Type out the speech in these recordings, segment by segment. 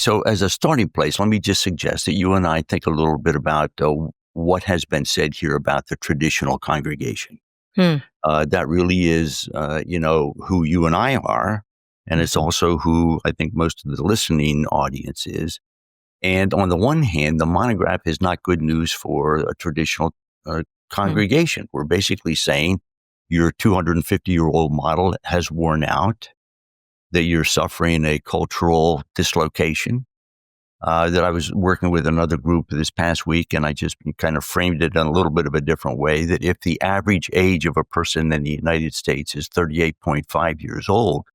So as a starting place, let me just suggest that you and I think a little bit about what has been said here about the traditional congregation. Hmm. That really is, who you and I are. And it's also who I think most of the listening audience is. And on the one hand, the monograph is not good news for a traditional congregation. We're basically saying your 250-year-old model has worn out, that you're suffering a cultural dislocation. That I was working with another group this past week, and I just kind of framed it in a little bit of a different way, that if the average age of a person in the United States is 38.5 years old,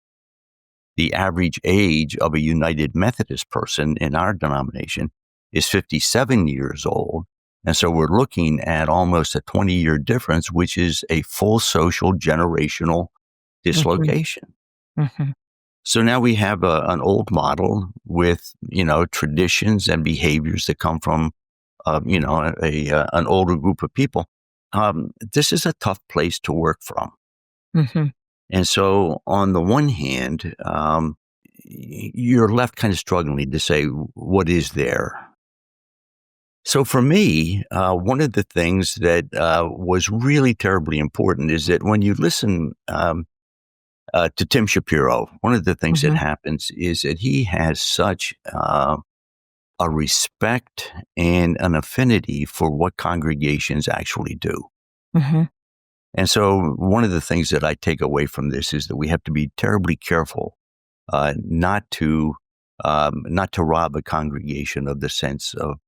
the average age of a United Methodist person in our denomination is 57 years old. And so we're looking at almost a 20-year difference, which is a full social generational dislocation. Mm-hmm. So now we have an old model with, traditions and behaviors that come from, an older group of people. This is a tough place to work from. Mm-hmm. And so on the one hand, you're left kind of struggling to say, what is there? So for me, one of the things that was really terribly important is that when you listen to Tim Shapiro, one of the things that happens is that he has such a respect and an affinity for what congregations actually do. Mm-hmm. And so one of the things that I take away from this is that we have to be terribly careful not to rob a congregation of the sense of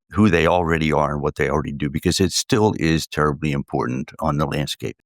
who they already are and what they already do, because it still is terribly important on the landscape.